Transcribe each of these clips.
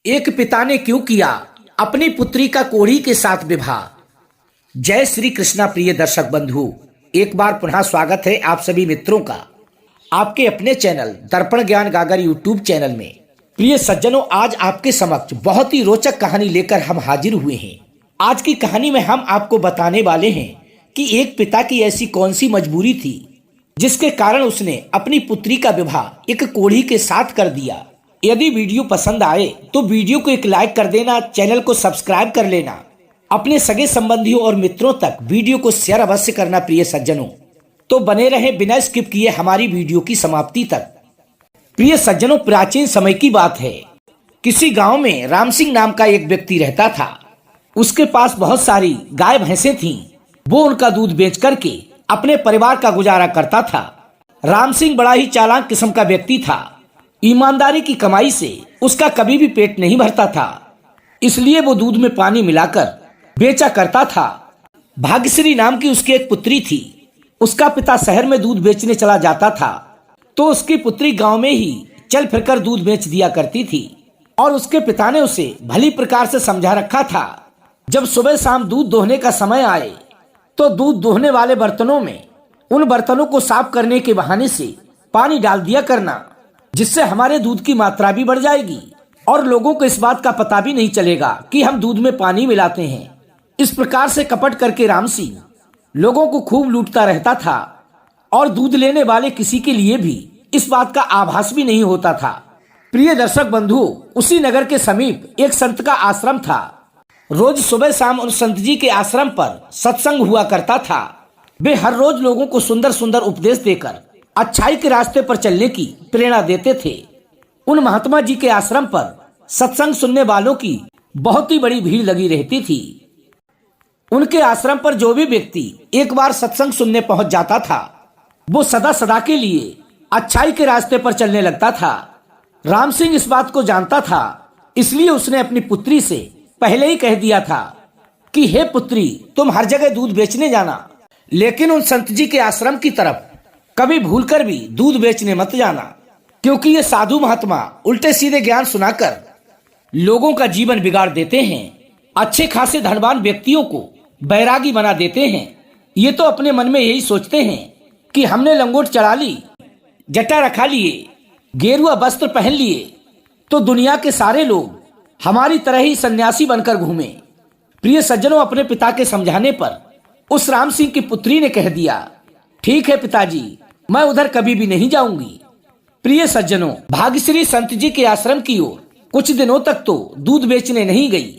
एक पिता ने क्यों किया अपनी पुत्री का कोढ़ी के साथ विवाह। जय श्री कृष्णा प्रिय दर्शक बंधु, एक बार पुनः स्वागत है आप सभी मित्रों का आपके अपने चैनल दर्पण ज्ञान गागर यूट्यूब चैनल में। प्रिय सज्जनों, आज आपके समक्ष बहुत ही रोचक कहानी लेकर हम हाजिर हुए हैं। आज की कहानी में हम आपको बताने वाले हैं कि एक पिता की ऐसी कौन सी मजबूरी थी जिसके कारण उसने अपनी पुत्री का विवाह एक कोढ़ी के साथ कर दिया। यदि वीडियो पसंद आए तो वीडियो को एक लाइक कर देना, चैनल को सब्सक्राइब कर लेना, अपने सगे संबंधियों और मित्रों तक वीडियो को शेयर अवश्य करना। प्रिय सज्जनों, तो बने रहे बिना स्किप किए हमारी वीडियो की समाप्ति तक। प्रिय सज्जनों, प्राचीन समय की बात है। किसी गांव में राम सिंह नाम का एक व्यक्ति रहता था। उसके पास बहुत सारी गाय भैंसें थीं। वो उनका दूध बेच करके अपने परिवार का गुजारा करता था। राम सिंह बड़ा ही चालाक किस्म का व्यक्ति था। ईमानदारी की कमाई से उसका कभी भी पेट नहीं भरता था, इसलिए वो दूध में पानी मिलाकर बेचा करता था। भाग्यश्री नाम की उसकी एक पुत्री थी। उसका पिता शहर में दूध बेचने चला जाता था तो उसकी पुत्री गांव में ही चल फिरकर दूध बेच दिया करती थी और उसके पिता ने उसे भली प्रकार से समझा रखा था। जब सुबह शाम दूध दोहने का समय आए तो दूध दोहने वाले बर्तनों में उन बर्तनों को साफ करने के बहाने से पानी डाल दिया करना, जिससे हमारे दूध की मात्रा भी बढ़ जाएगी और लोगों को इस बात का पता भी नहीं चलेगा कि हम दूध में पानी मिलाते हैं। इस प्रकार से कपट करके राम सिंह लोगों को खूब लूटता रहता था और दूध लेने वाले किसी के लिए भी इस बात का आभास भी नहीं होता था। प्रिय दर्शक बंधु, उसी नगर के समीप एक संत का आश्रम था। रोज सुबह शाम उन संत जी के आश्रम पर सत्संग हुआ करता था। वे हर रोज लोगों को सुंदर सुंदर उपदेश देकर अच्छाई के रास्ते पर चलने की प्रेरणा देते थे। उन महात्मा जी के आश्रम पर सत्संग सुनने वालों की बहुत ही बड़ी भीड़ लगी रहती थी। उनके आश्रम पर जो भी व्यक्ति एक बार सत्संग सुनने पहुंच जाता था वो सदा सदा के लिए अच्छाई के रास्ते पर चलने लगता था। राम सिंह इस बात को जानता था, इसलिए उसने अपनी पुत्री से पहले ही कह दिया था कि हे पुत्री, तुम हर जगह दूध बेचने जाना, लेकिन उन संत जी के आश्रम की तरफ कभी भूलकर भी दूध बेचने मत जाना, क्योंकि ये साधु महात्मा उल्टे सीधे ज्ञान सुनाकर लोगों का जीवन बिगाड़ देते हैं। अच्छे खासे धनवान व्यक्तियों को बैरागी बना देते हैं। ये तो अपने मन में यही सोचते हैं कि हमने लंगोट चढ़ा ली, जटा रखा लिए, गेरुआ वस्त्र पहन लिए तो दुनिया के सारे लोग हमारी तरह ही सन्यासी बनकर घूमे। प्रिय सज्जनों, अपने पिता के समझाने पर उस राम सिंह की पुत्री ने कह दिया, ठीक है पिताजी, मैं उधर कभी भी नहीं जाऊंगी। प्रिय सज्जनों, भाग्यश्री संत जी के आश्रम की ओर कुछ दिनों तक तो दूध बेचने नहीं गई।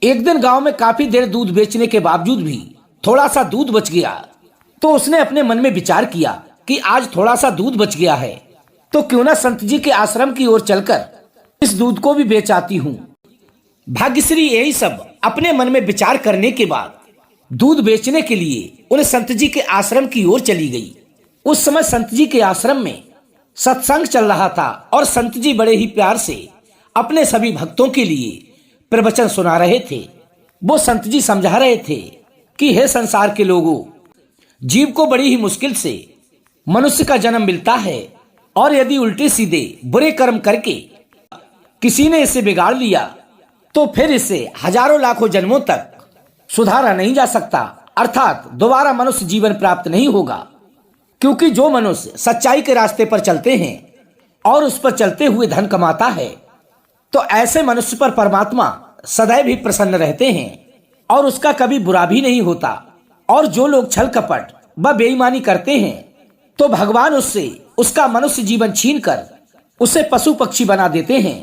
एक दिन गांव में काफी देर दूध बेचने के बावजूद भी थोड़ा सा दूध बच गया तो उसने अपने मन में विचार किया कि आज थोड़ा सा दूध बच गया है तो क्यों ना संत जी के आश्रम की ओर चलकर इस दूध को भी बेच आती हूँ। भाग्यश्री यही सब अपने मन में विचार करने के बाद दूध बेचने के लिए उन संत जी के आश्रम की ओर चली गई। उस समय संत जी के आश्रम में सत्संग चल रहा था और संत जी बड़े ही प्यार से अपने सभी भक्तों के लिए प्रवचन सुना रहे थे। वो संत जी समझा रहे थे कि हे संसार के लोगों, जीव को बड़ी ही मुश्किल से मनुष्य का जन्म मिलता है और यदि उल्टे सीधे बुरे कर्म करके किसी ने इसे बिगाड़ लिया तो फिर इसे हजारों लाखों जन्मों तक सुधारा नहीं जा सकता, अर्थात दोबारा मनुष्य जीवन प्राप्त नहीं होगा। क्योंकि जो मनुष्य सच्चाई के रास्ते पर चलते हैं और उस पर चलते हुए धन कमाता है तो ऐसे मनुष्य पर परमात्मा सदैव ही प्रसन्न रहते हैं और उसका कभी बुरा भी नहीं होता। और जो लोग छल कपट व बेईमानी करते हैं तो भगवान उससे उसका मनुष्य जीवन छीनकर उसे पशु पक्षी बना देते हैं।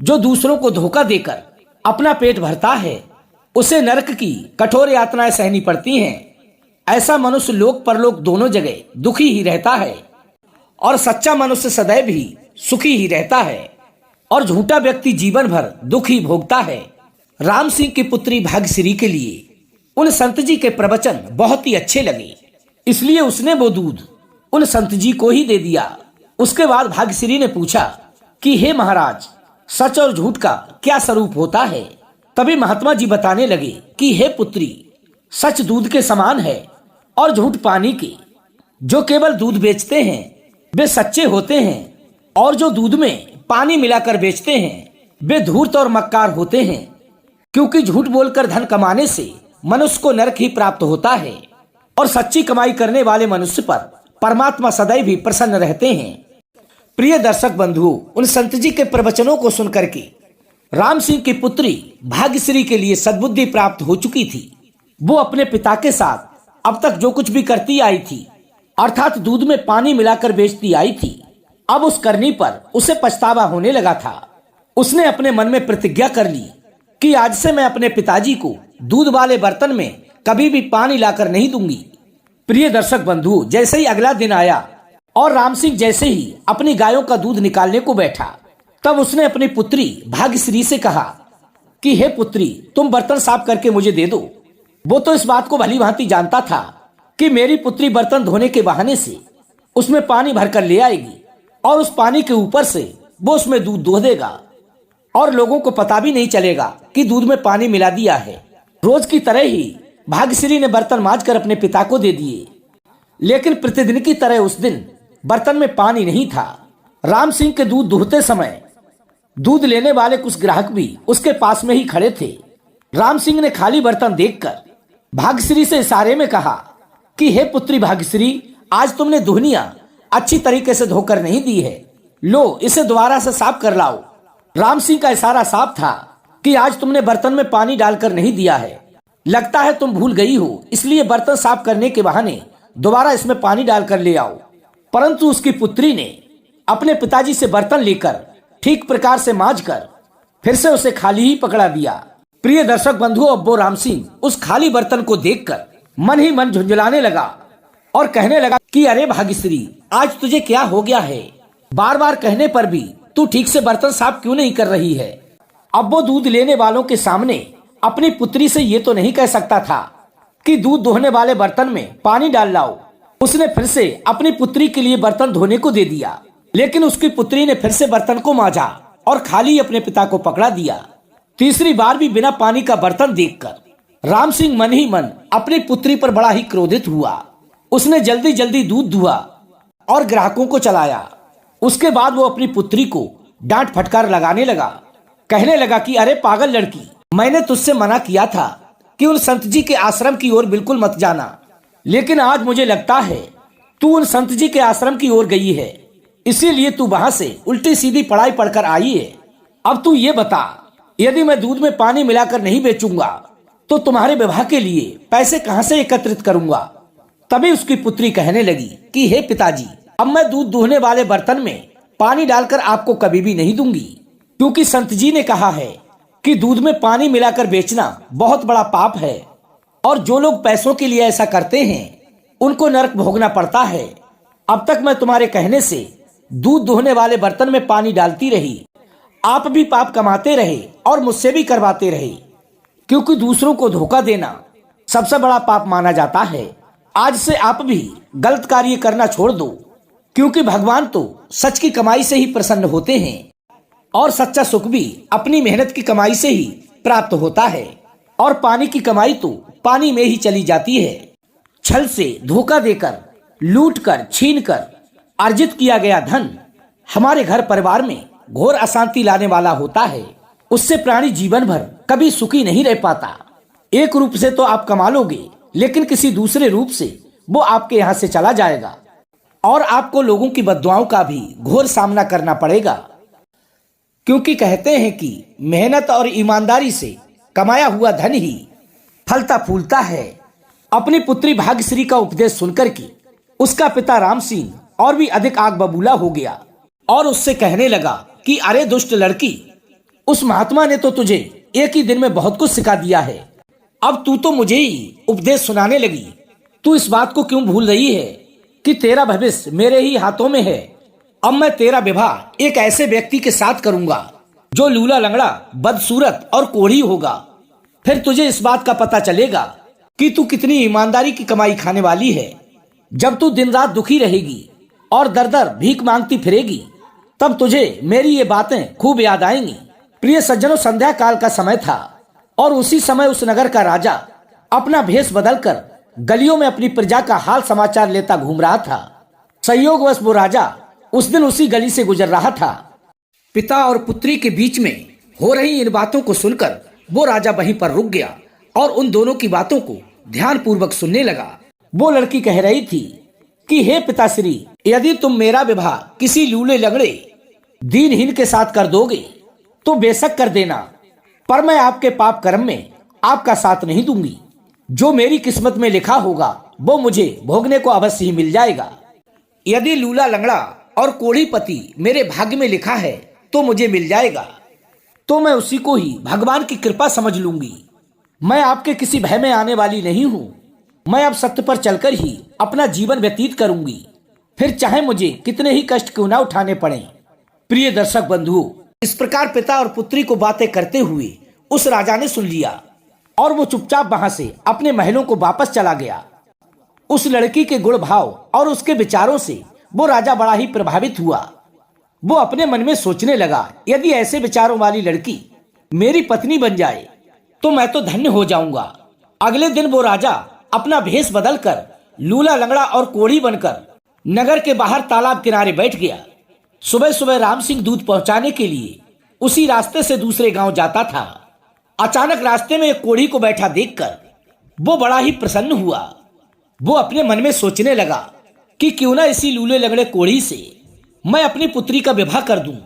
जो दूसरों को धोखा देकर अपना पेट भरता है उसे नरक की कठोर यातनाएं सहनी पड़ती हैं। ऐसा मनुष्य लोक परलोक दोनों जगह दुखी ही रहता है और सच्चा मनुष्य सदैव ही सुखी ही रहता है और झूठा व्यक्ति जीवन भर दुख ही भोगता है। राम सिंह की पुत्री भाग्यश्री के लिए उन संत जी के प्रवचन बहुत ही अच्छे लगे, इसलिए उसने वो दूध उन संत जी को ही दे दिया। उसके बाद भाग्यश्री ने पूछा कि हे महाराज, सच और झूठ का क्या स्वरूप होता है। तभी महात्मा जी बताने लगे कि हे पुत्री, सच दूध के समान है और झूठ पानी के। जो केवल दूध बेचते हैं वे सच्चे होते हैं और जो दूध में पानी मिलाकर बेचते हैं वे धूर्त और मक्कार होते हैं, क्योंकि झूठ बोलकर धन कमाने से मनुष्य को नरक ही प्राप्त होता है और सच्ची कमाई करने वाले मनुष्य पर परमात्मा सदैव ही प्रसन्न रहते हैं। प्रिय दर्शक बंधु, उन संत जी के प्रवचनों को सुनकर के राम सिंह की पुत्री भाग्यश्री के लिए सद्बुद्धि प्राप्त हो चुकी थी। वो अपने पिता के साथ अब तक जो कुछ भी करती आई थी, अर्थात दूध में पानी मिलाकर बेचती आई थी, अब उस करनी पर उसे पछतावा होने लगा था। उसने अपने मन में प्रतिज्ञा कर ली कि आज से मैं अपने पिताजी को दूध वाले बर्तन में कभी भी पानी लाकर नहीं दूंगी। प्रिय दर्शक बंधु, जैसे ही अगला दिन आया और राम सिंह जैसे ही अपनी गायों का दूध निकालने को बैठा, तब उसने अपनी पुत्री भाग्यश्री से कहा कि हे पुत्री, तुम बर्तन साफ करके मुझे दे दो। वो तो इस बात को भली भांति जानता था कि मेरी पुत्री बर्तन धोने के बहाने से उसमें पानी भरकर ले आएगी और उस पानी के ऊपर से वो उसमें दूध दो देगा और लोगों को पता भी नहीं चलेगा कि दूध में पानी मिला दिया है। रोज की तरह ही भाग्यश्री ने बर्तन मांजकर अपने पिता को दे दिए, लेकिन प्रतिदिन की तरह उस दिन बर्तन में पानी नहीं था। राम सिंह के दूध दुहते समय दूध लेने वाले कुछ ग्राहक भी उसके पास में ही खड़े थे। राम सिंह ने खाली बर्तन देखकर भाग्यश्री से इशारे में कहा कि हे पुत्री भाग्यश्री, आज तुमने दुहनिया अच्छी तरीके से धोकर नहीं दी है, लो इसे दोबारा से साफ कर लाओ। राम सिंह का इशारा साफ था कि आज तुमने बर्तन में पानी डालकर नहीं दिया है, लगता है तुम भूल गई हो, इसलिए बर्तन साफ करने के बहाने दोबारा इसमें पानी डालकर ले आओ। परंतु उसकी पुत्री ने अपने पिताजी से बर्तन लेकर ठीक प्रकार से मांजकर फिर से उसे खाली ही पकड़ा दिया। प्रिय दर्शक बंधु, अब वो राम सिंह उस खाली बर्तन को देखकर मन ही मन झुंझलाने लगा और कहने लगा कि अरे भाग्यश्री, आज तुझे क्या हो गया है? बार बार कहने पर भी तू ठीक से बर्तन साफ क्यों नहीं कर रही है? अब वो दूध लेने वालों के सामने अपनी पुत्री से ये तो नहीं कह सकता था कि दूध दोहने वाले बर्तन में पानी डाल लाओ। उसने फिर से अपनी पुत्री के लिए बर्तन धोने को दे दिया, लेकिन उसकी पुत्री ने फिर से बर्तन को मांजा और खाली अपने पिता को पकड़ा दिया। तीसरी बार भी बिना पानी का बर्तन देखकर राम सिंह मन ही मन अपनी पुत्री पर बड़ा ही क्रोधित हुआ। उसने जल्दी जल्दी दूध धुआ और ग्राहकों को चलाया। उसके बाद वो अपनी पुत्री को डांट फटकार लगाने लगा, कहने लगा कि अरे पागल लड़की, मैंने तुझसे मना किया था कि उन संत जी के आश्रम की ओर बिल्कुल मत जाना, लेकिन आज मुझे लगता है तू उन संत जी के आश्रम की ओर गई है, इसीलिए तू वहां से उल्टी सीधी पढ़ाई पढ़कर आई है। अब तू ये बता, यदि मैं दूध में पानी मिलाकर नहीं बेचूंगा तो तुम्हारे विवाह के लिए पैसे कहां से एकत्रित करूंगा? तभी उसकी पुत्री कहने लगी कि हे पिताजी, अब मैं दूध दूहने वाले बर्तन में पानी डालकर आपको कभी भी नहीं दूंगी, क्योंकि संत जी ने कहा है कि दूध में पानी मिलाकर बेचना बहुत बड़ा पाप है और जो लोग पैसों के लिए ऐसा करते हैं उनको नरक भोगना पड़ता है। अब तक मैं तुम्हारे कहने से दूध दूहने वाले बर्तन में पानी डालती रही, आप भी पाप कमाते रहे और मुझसे भी करवाते रहे, क्योंकि दूसरों को धोखा देना सबसे बड़ा पाप माना जाता है। आज से आप भी गलत कार्य करना छोड़ दो, क्योंकि भगवान तो सच की कमाई से ही प्रसन्न होते हैं और सच्चा सुख भी अपनी मेहनत की कमाई से ही प्राप्त होता है और पानी की कमाई तो पानी में ही चली जाती है। छल से, धोखा देकर, लूट कर, छीन कर अर्जित किया गया धन हमारे घर परिवार में घोर अशांति लाने वाला होता है। उससे प्राणी जीवन भर कभी सुखी नहीं रह पाता। एक रूप से तो आप कमा लोगे, लेकिन किसी दूसरे रूप से वो आपके यहाँ से चला जाएगा और आपको लोगों की बद्दुआओं का भी घोर सामना करना पड़ेगा, क्योंकि कहते हैं कि मेहनत और ईमानदारी से कमाया हुआ धन ही फलता फूलता है। अपनी पुत्री भाग्यश्री का उपदेश सुनकर के उसका पिता राम सिंह और भी अधिक आग बबूला हो गया और उससे कहने लगा कि अरे दुष्ट लड़की, उस महात्मा ने तो तुझे एक ही दिन में बहुत कुछ सिखा दिया है, अब तू तो मुझे ही उपदेश सुनाने लगी। तू इस बात को क्यों भूल रही है कि तेरा भविष्य मेरे ही हाथों में है। अब मैं तेरा विवाह एक ऐसे व्यक्ति के साथ करूंगा जो लूला लंगड़ा, बदसूरत और कोढ़ी होगा। फिर तुझे इस बात का पता चलेगा कि तू कितनी ईमानदारी की कमाई खाने वाली है। जब तू दिन रात दुखी रहेगी और दर दर भीख मांगती फिरेगी, तब तुझे मेरी ये बातें खूब याद आएंगी। प्रिय सज्जनों, संध्या काल का समय था और उसी समय उस नगर का राजा अपना भेष बदलकर गलियों में अपनी प्रजा का हाल समाचार लेता घूम रहा था। संयोगवश वो राजा उस दिन उसी गली से गुजर रहा था। पिता और पुत्री के बीच में हो रही इन बातों को सुनकर वो राजा वहीं पर रुक गया और उन दोनों की बातों को ध्यान पूर्वक सुनने लगा। वो लड़की कह रही थी कि हे पिताश्री, यदि तुम मेरा विवाह किसी लूले लगड़े दीनहीन के साथ कर दोगे तो बेशक कर देना, पर मैं आपके पाप कर्म में आपका साथ नहीं दूंगी। जो मेरी किस्मत में लिखा होगा वो मुझे भोगने को अवश्य ही मिल जाएगा। यदि लूला लंगड़ा और कोढ़ी पति मेरे भाग्य में लिखा है तो मुझे मिल जाएगा, तो मैं उसी को ही भगवान की कृपा समझ लूंगी। मैं आपके किसी भय में आने वाली नहीं हूँ। मैं अब सत्य पर चलकर ही अपना जीवन व्यतीत करूंगी, फिर चाहे मुझे कितने ही कष्ट क्यों ना उठाने पड़े। प्रिय दर्शक बंधु, इस प्रकार पिता और पुत्री को बातें करते हुए उस राजा ने सुन लिया और वो चुपचाप वहां से अपने महलों को वापस चला गया। उस लड़की के गुण भाव और उसके विचारों से वो राजा बड़ा ही प्रभावित हुआ। वो अपने मन में सोचने लगा, यदि ऐसे विचारों वाली लड़की मेरी पत्नी बन जाए तो मैं तो धन्य हो जाऊंगा। अगले दिन वो राजा अपना भेष बदलकर लूला लंगड़ा और कोढ़ी बनकर नगर के बाहर तालाब किनारे बैठ गया। सुबह सुबह राम सिंह दूध पहुंचाने के लिए उसी रास्ते से दूसरे गांव जाता था। अचानक रास्ते में एक कोढ़ी को बैठा देखकर वो बड़ा ही प्रसन्न हुआ। वो अपने मन में सोचने लगा कि क्यों ना इसी लूले लगड़े कोढ़ी से मैं अपनी पुत्री का विवाह कर दूं,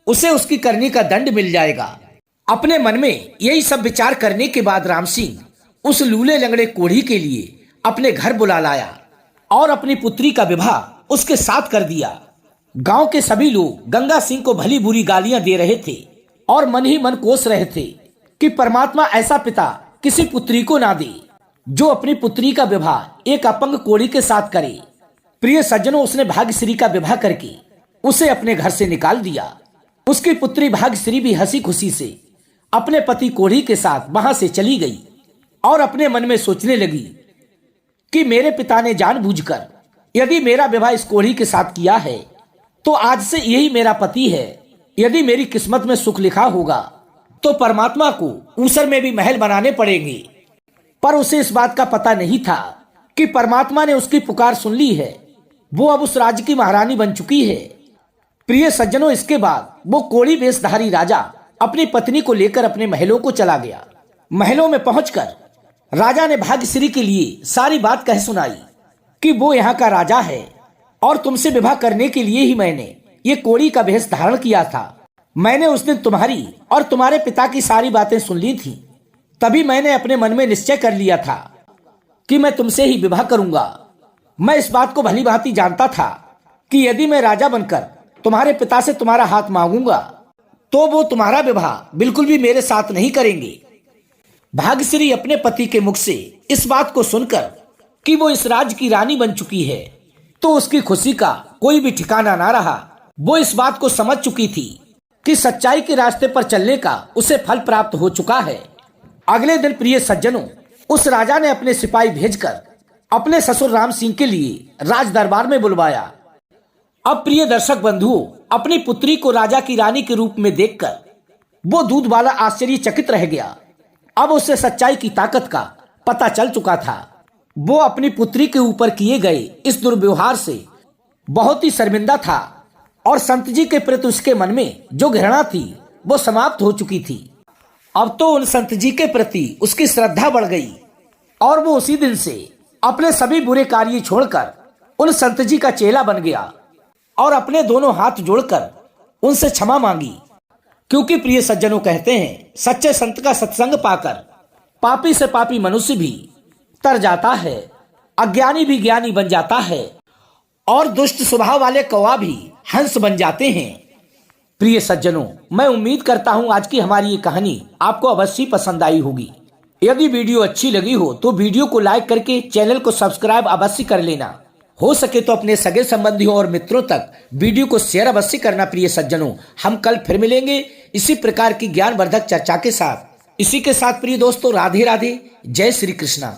उसे उसकी करनी का दंड मिल जाएगा। अपने मन में यही सब विचार करने के बाद राम सिंह उस लूले लंगड़े कोढ़ी के लिए अपने घर बुला लाया और अपनी पुत्री का विवाह उसके साथ कर दिया। गांव के सभी लोग गंगा सिंह को भली बुरी गालियां दे रहे थे और मन ही मन कोस रहे थे कि परमात्मा ऐसा पिता किसी पुत्री को ना दे जो अपनी पुत्री का विवाह एक अपंग कोढ़ी के साथ करे। प्रिय सज्जनों, उसने भाग्यश्री का विवाह करके उसे अपने घर से निकाल दिया। उसकी पुत्री भाग्यश्री भी हंसी खुशी से अपने पति कोढ़ी के साथ वहां से चली गई और अपने मन में सोचने लगी कि मेरे पिता ने जानबूझकर यदि मेरा विवाह इस कोढ़ी के साथ किया है तो आज से यही मेरा पति है। यदि मेरी किस्मत में सुख लिखा होगा तो परमात्मा को ऊसर में भी महल बनाने पड़ेंगे। पर उसे इस बात का पता नहीं था कि परमात्मा ने उसकी पुकार सुन ली है। वो अब उस राज्य की महारानी बन चुकी है। प्रिय सज्जनों, इसके बाद वो कोढ़ी वेशधारी राजा अपनी पत्नी को लेकर अपने महलों को चला गया। महलों में पहुंचकर राजा ने भाग्यश्री के लिए सारी बात कह सुनाई कि वो यहाँ का राजा है और तुमसे विवाह करने के लिए ही मैंने ये कोढ़ी का भेष धारण किया था। मैंने उस दिन तुम्हारी और तुम्हारे पिता की सारी बातें सुन ली थी, तभी मैंने अपने मन में निश्चय कर लिया था कि मैं तुमसे ही विवाह करूंगा। मैं इस बात को भली भांति जानता था कि यदि मैं राजा बनकर तुम्हारे पिता से तुम्हारा हाथ मांगूंगा तो वो तुम्हारा विवाह बिल्कुल भी मेरे साथ नहीं करेंगे। भाग्यश्री अपने पति के मुख से इस बात को सुनकर कि वो इस राज्य की रानी बन चुकी है तो उसकी खुशी का कोई भी ठिकाना ना रहा। वो इस बात को समझ चुकी थी कि सच्चाई के रास्ते पर चलने का उसे फल प्राप्त हो चुका है। अगले दिन प्रिय सज्जनों, उस राजा ने अपने सिपाही भेजकर अपने ससुर राम सिंह के लिए राज दरबार में बुलवाया। अब प्रिय दर्शक बंधुओं, अपनी पुत्री को राजा की रानी के रूप में देखकर वो दूध वाला आश्चर्यचकित रह गया। अब उसे सच्चाई की ताकत का पता चल चुका था। वो अपनी पुत्री के ऊपर किए गए इस दुर्व्यवहार से बहुत ही शर्मिंदा था और संत जी के प्रति उसके मन में जो घृणा थी वो समाप्त हो चुकी थी। अब तो उन संत जी के प्रति उसकी श्रद्धा बढ़ गई और वो उसी दिन से अपने सभी बुरे कार्य छोड़कर उन संत जी का चेला बन गया और अपने दोनों हाथ जोड़कर उनसे क्षमा मांगी। क्योंकि प्रिय सज्जनों, कहते हैं सच्चे संत का सत्संग पाकर पापी से पापी मनुष्य भी तर जाता है, अज्ञानी भी ज्ञानी बन जाता है और दुष्ट स्वभाव वाले कौवा भी हंस बन जाते हैं। प्रिय सज्जनों, मैं उम्मीद करता हूं आज की हमारी ये कहानी आपको अवश्य पसंद आई होगी। यदि वीडियो अच्छी लगी हो तो वीडियो को लाइक करके चैनल को सब्सक्राइब अवश्य कर लेना। हो सके तो अपने सगे संबंधियों और मित्रों तक वीडियो को शेयर अवश्य करना। प्रिय सज्जनों, हम कल फिर मिलेंगे इसी प्रकार की ज्ञानवर्धक चर्चा के साथ। इसी के साथ प्रिय दोस्तों, राधे राधे, जय श्री कृष्णा।